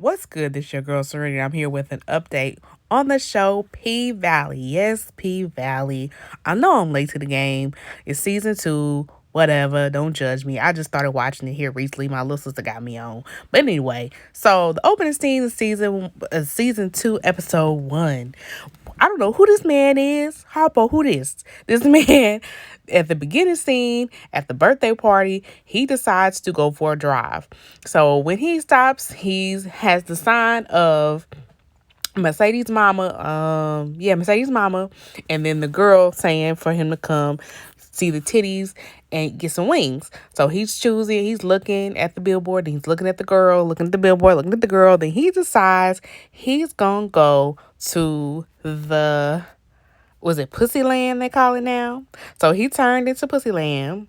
What's good? This your girl Serenity. I'm here with an update on the show P Valley. Yes, P Valley. I know I'm late to the game. It's season 2. Whatever. Don't judge me. I just started watching it here recently. My little sister got me on. But anyway, so the opening scene of season 2, episode 1. I don't know who this man is. Harpo, who this? This man, at the beginning scene, at the birthday party, he decides to go for a drive. So when he stops, he has the sign of Mercedes mama, Mercedes mama, and then the girl saying for him to come see the titties and get some wings. So he's choosing, he's looking at the billboard, and he's looking at the girl, looking at the billboard, looking at the girl. Then he decides he's gonna go to the, was it Pussyland they call it now? So he turned into Pussyland,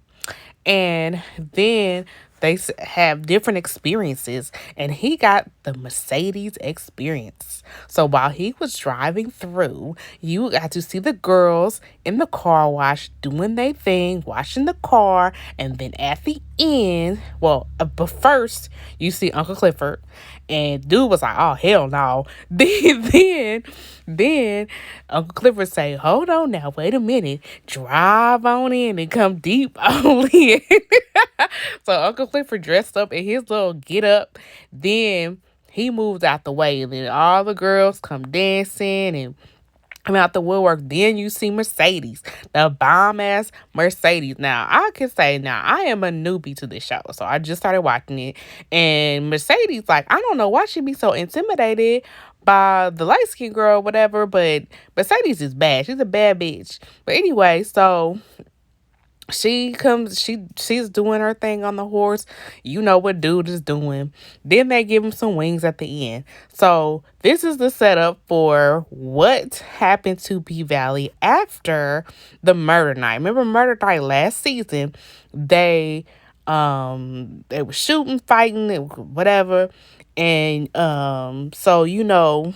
and then they have different experiences, and he got the Mercedes experience. So while he was driving through, you got to see the girls in the car wash doing their thing, washing the car, and then at the end, but first you see Uncle Clifford, and dude was like, "Oh hell no!" Then Uncle Clifford say, "Hold on now, wait a minute, drive on in and come deep on in." So Uncle Clifford dressed up in his little get up. Then he moves out the way, and then all the girls come dancing and come out the woodwork. Then you see Mercedes, the bomb ass Mercedes. Now I can say, now I am a newbie to this show, so I just started watching it, and Mercedes, like, I don't know why she be so intimidated by the light skinned girl, whatever, but Mercedes is bad. She's a bad bitch. But anyway, so she's doing her thing on the horse. You know what dude is doing. Then they give him some wings at the end. So this is the setup for what happened to P Valley after the murder night. Remember murder night last season? They were shooting, fighting, whatever. And so Little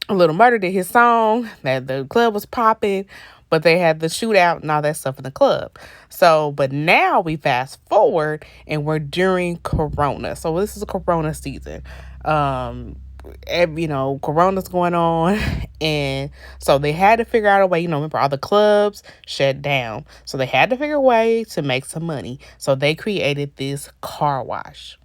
Murder did his song, that the club was popping, but they had the shootout and all that stuff in the club. So, but now we fast forward and we're during Corona. So this is a Corona season. Corona's going on, and so they had to figure out a way. Remember, all the clubs shut down, so they had to figure a way to make some money. So they created this car wash.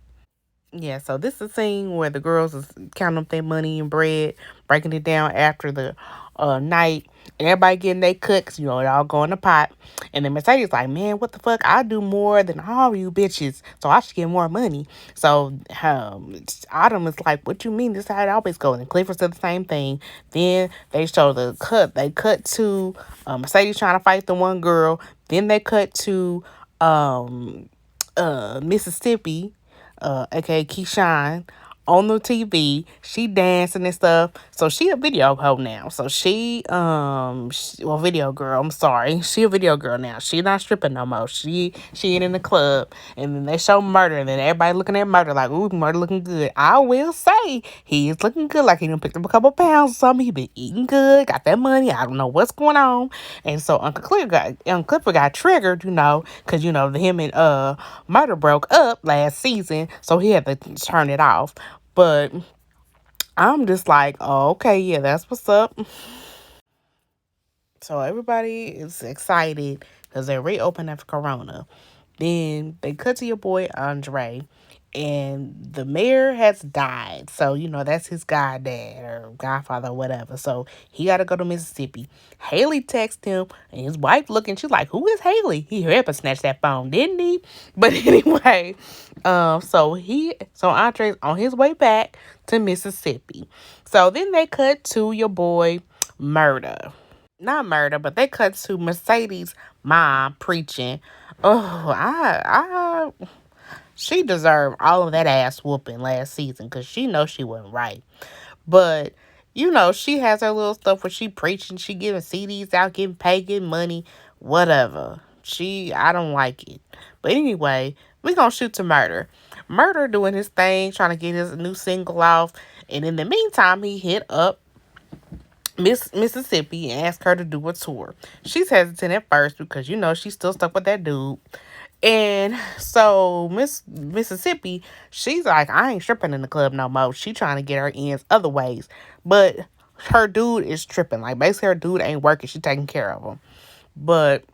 Yeah, so this is a scene where the girls is counting up their money and bread, breaking it down after the night, and everybody getting their cut, 'cause, it all go in the pot. And then Mercedes like, man, what the fuck? I do more than all you bitches, so I should get more money. So Autumn is like, what you mean? This is how it always goes. And Clifford said the same thing. Then they show the cut. They cut to Mercedes trying to fight the one girl. Then they cut to Mississippi, aka Keyshawn, on the TV. She dancing and stuff. So she a video hoe now. So video girl. I'm sorry. She a video girl now. She not stripping no more. She ain't in the club. And then they show Murder, and then everybody looking at Murder like, ooh, Murder looking good. I will say he is looking good. Like he done picked up a couple pounds or something. He been eating good. Got that money. I don't know what's going on. And so Uncle Clifford got triggered, because him and Murder broke up last season, so he had to turn it off. But I'm just like, oh, okay, yeah, that's what's up. So everybody is excited because they reopened after Corona. Then they cut to your boy Andre, and the mayor has died. So, that's his goddad or godfather or whatever. So he got to go to Mississippi. Haley texts him, and his wife looking, she's like, who is Haley? He hurried up and snatched that phone, didn't he? But anyway, so Andre's on his way back to Mississippi. So then they cut to your boy Murder. Not Murder, but they cut to Mercedes' mom preaching. Oh, she deserved all of that ass whooping last season because she knows she wasn't right. But, she has her little stuff where she preaching, she giving CDs out, getting paid, getting money, whatever. I don't like it. But anyway, we gonna shoot to Murder. Murder doing his thing, trying to get his new single off. And in the meantime, he hit up Mississippi and asked her to do a tour. She's hesitant at first because she's still stuck with that dude. And so Miss Mississippi, she's like, I ain't stripping in the club no more. She trying to get her ends other ways. But her dude is tripping. Like basically her dude ain't working. She taking care of him. But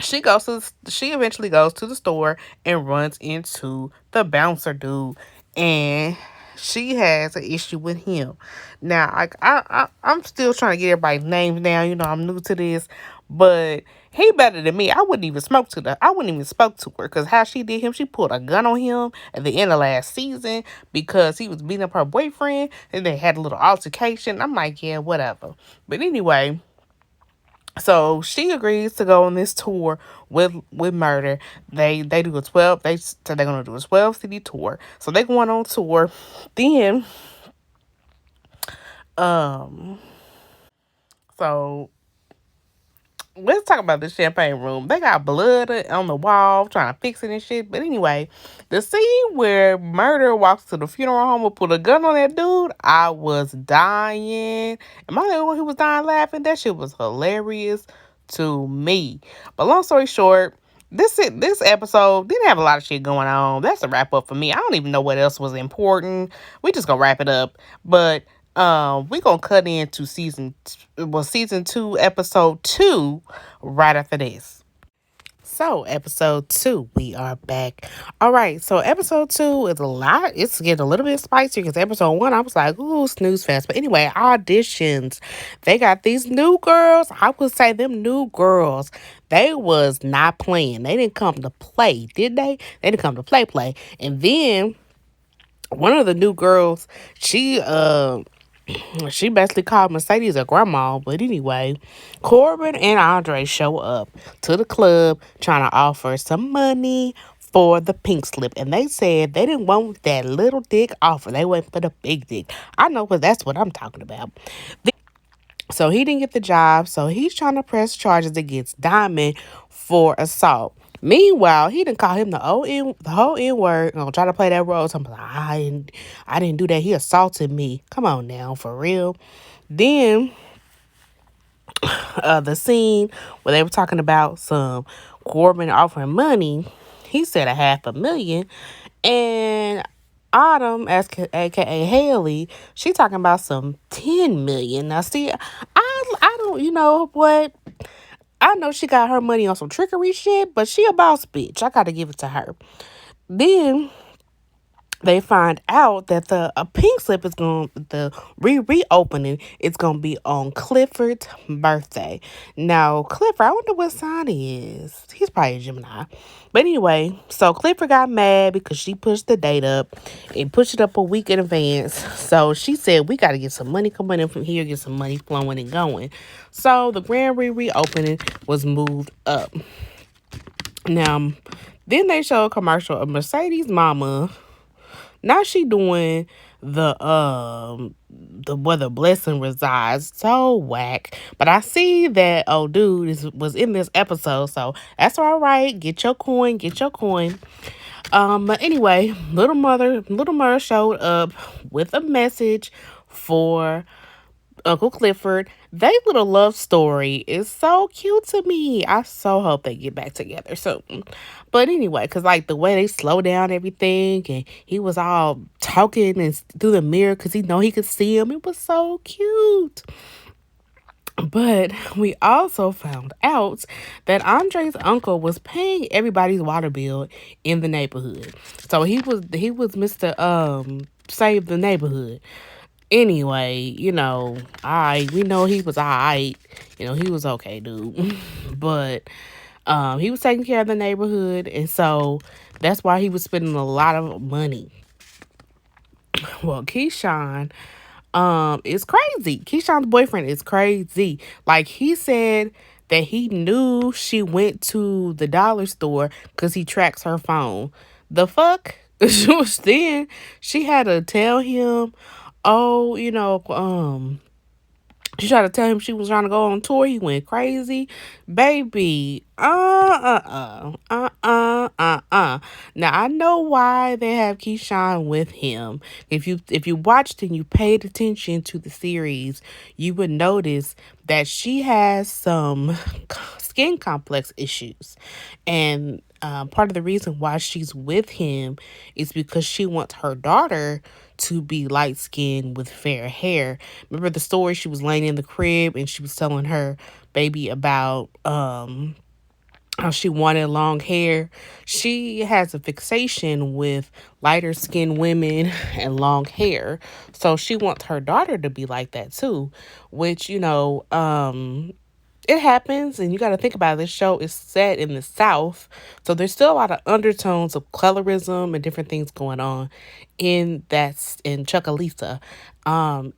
she eventually goes to the store and runs into the bouncer dude, and she has an issue with him. Now I'm still trying to get everybody's names down. I'm new to this, but he better than me. I wouldn't even spoke to her, because how she did him, she pulled a gun on him at the end of last season because he was beating up her boyfriend, and they had a little altercation. I'm like, yeah, whatever. But anyway, so she agrees to go on this tour with Murder. They do a 12. They said they're gonna do a 12 city tour. So they going on tour. Then um so let's talk about the champagne room. They got blood on the wall trying to fix it and shit. But anyway, the scene where Murder walks to the funeral home and put a gun on that dude, I was dying. Am I the only one who was dying laughing? That shit was hilarious to me. But long story short, this episode didn't have a lot of shit going on. That's a wrap up for me. I don't even know what else was important. We just gonna wrap it up. But we gonna cut into season 2, episode 2, right after this. So, episode 2, we are back. All right, so episode 2 is a lot. It's getting a little bit spicier because episode 1, I was like, ooh, snooze fest. But anyway, auditions. They got these new girls. I would say them new girls, they was not playing. They didn't come to play, did they? They didn't come to play. And then one of the new girls, she basically called Mercedes a grandma. But anyway, Corbin and Andre show up to the club trying to offer some money for the pink slip. And they said they didn't want that little dick offer. They went for the big dick. I know, but that's what I'm talking about. So he didn't get the job. So he's trying to press charges against Diamond for assault. Meanwhile, he didn't call him the whole N word. Gonna try to play that role. So I'm like, I didn't do that. He assaulted me. Come on now, for real. Then the scene where they were talking about some Corbin offering money, he said $500,000, and Autumn, aka Haley, she talking about some 10 million. Now, see, I don't, you know what? I know she got her money on some trickery shit, but she a boss bitch. I gotta give it to her. Then they find out that the pink slip is going, the reopening is gonna be on Clifford's birthday. Now Clifford, I wonder what sign he is. He's probably a Gemini. But anyway, so Clifford got mad because she pushed the date up and pushed it up a week in advance. So she said, we got to get some money coming in from here, get some money flowing and going. So the grand reopening was moved up. Now, then they show a commercial of Mercedes' mama. Now she doing the where the blessing resides. So whack. But I see that dude was in this episode, so that's all right. Get your coin, get your coin. But anyway, little mother showed up with a message for Uncle Clifford. They little love story is so cute to me. I so hope they get back together soon. But anyway, because like the way they slow down everything, and he was all talking and through the mirror because he know he could see him. It was so cute. But we also found out that Andre's uncle was paying everybody's water bill in the neighborhood. So he was Mr. Save the Neighborhood. Anyway, we know he was alright. He was okay, dude. But he was taking care of the neighborhood, and so that's why he was spending a lot of money. Well, Keyshawn is crazy. Keyshawn's boyfriend is crazy. Like, he said that he knew she went to the dollar store because he tracks her phone. The fuck? Then she had to tell him, oh, she tried to tell him she was trying to go on tour. He went crazy. Baby, Now, I know why they have Keyshawn with him. If you watched and you paid attention to the series, you would notice that she has some skin complex issues. And part of the reason why she's with him is because she wants her daughter to be light skinned with fair hair. Remember the story? She was laying in the crib and she was telling her baby about how she wanted long hair. She has a fixation with lighter skinned women and long hair. So she wants her daughter to be like that too, which, it happens, and you got to think about it. This show is set in the South, so there's still a lot of undertones of colorism and different things going on in Chucalissa,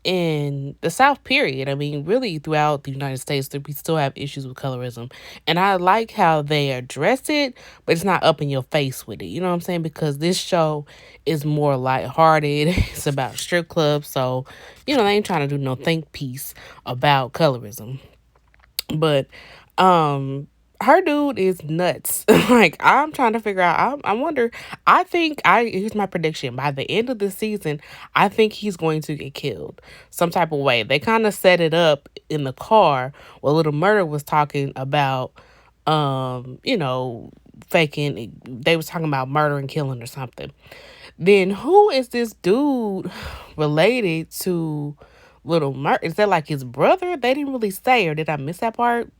in the South. Period. I mean, really throughout the United States, we still have issues with colorism, and I like how they address it, but it's not up in your face with it. You know what I'm saying? Because this show is more lighthearted. It's about strip clubs, so they ain't trying to do no think piece about colorism. But her dude is nuts. Like, I'm trying to figure out. I wonder. I think I here's my prediction. By the end of the season, I think he's going to get killed some type of way. They kind of set it up in the car where Little Murder was talking about, faking. They was talking about murder and killing or something. Then who is this dude related to Little Murder? Is that like his brother? They didn't really say, or did I miss that part?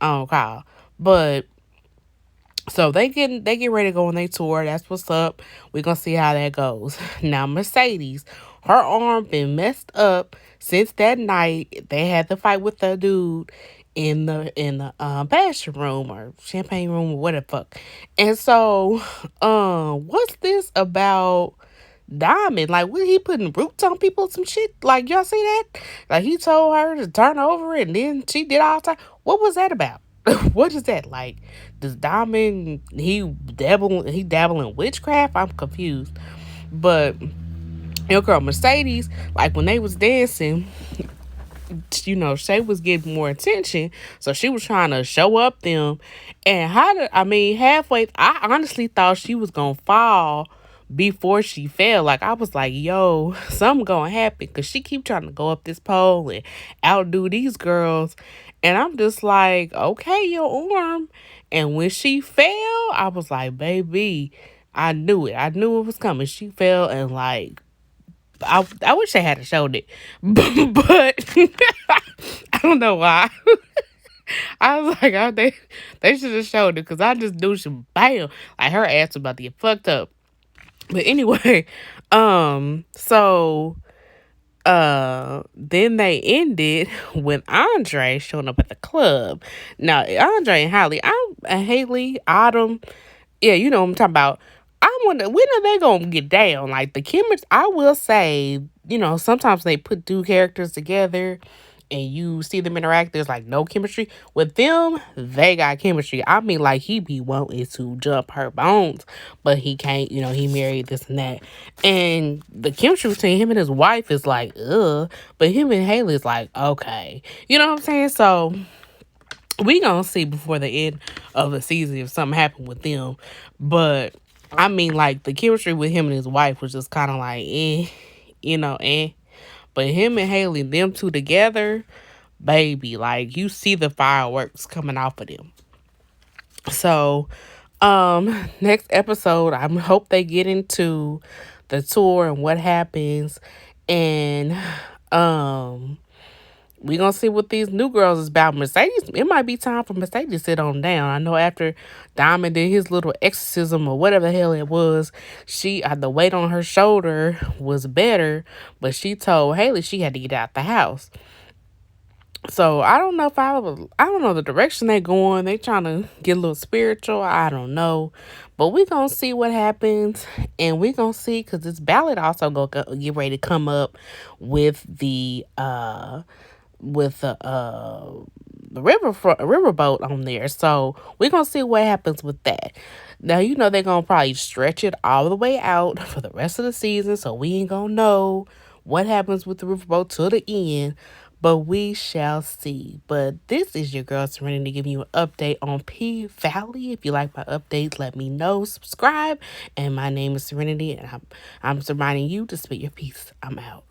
Oh, Kyle. But so they get ready to go on their tour. That's what's up. We're gonna see how that goes. Now Mercedes, her arm been messed up since that night. They had to fight with the dude in the passion room or champagne room or whatever fuck. And so, what's this about Diamond? Like, what, he putting roots on people, some shit? Like, y'all see that? Like, he told her to turn over and then she did all the time. What was that about? What is that? Like, does Diamond, he dabble in witchcraft? I'm confused. But your girl Mercedes, like when they was dancing, Shay was getting more attention, so she was trying to show up them. And halfway, I honestly thought she was gonna fall before she fell. Like, I was like, yo, something gonna happen, because she keep trying to go up this pole and outdo these girls. And I'm just like, okay, your arm. And when she fell, I was like, baby, I knew it. I knew it was coming. She fell, and like, I wish I had showed it, but I don't know why. I was like, oh, they should have showed it, because I just knew she bam, like her ass was about to get fucked up. But anyway, so then they ended with Andre showing up at the club. Now Andre and Haley Autumn, yeah, you know what I'm talking about. I wonder when are they gonna get down? Like, the chemistry, I will say, sometimes they put two characters together and you see them interact. There's like no chemistry with them. They got chemistry. I mean, like, he be wanting to jump her bones, but he can't. He married this and that, and the chemistry between him and his wife is like, ugh. But him and Haley is like, okay. You know what I'm saying? So we gonna see before the end of the season if something happened with them. But I mean, like, the chemistry with him and his wife was just kind of like, eh. But him and Haley, them two together, baby, like, you see the fireworks coming off of them. So, next episode, I hope they get into the tour and what happens, and we gonna see what these new girls is about. Mercedes, it might be time for Mercedes to sit on down. I know after Diamond did his little exorcism or whatever the hell it was, the weight on her shoulder was better, but she told Haley she had to get out the house. So I don't know I don't know the direction they going. They trying to get a little spiritual. I don't know, but we gonna see what happens, and we gonna see, because this ballot also go get ready to come up with the riverboat on there. So we're gonna see what happens with that. Now, they're gonna probably stretch it all the way out for the rest of the season, so we ain't gonna know what happens with the riverboat till the end, but we shall see. But this is your girl Serenity giving you an update on P Valley. If you like my updates, let me know. Subscribe. And my name is Serenity, and I'm reminding you to spit your piece. I'm out.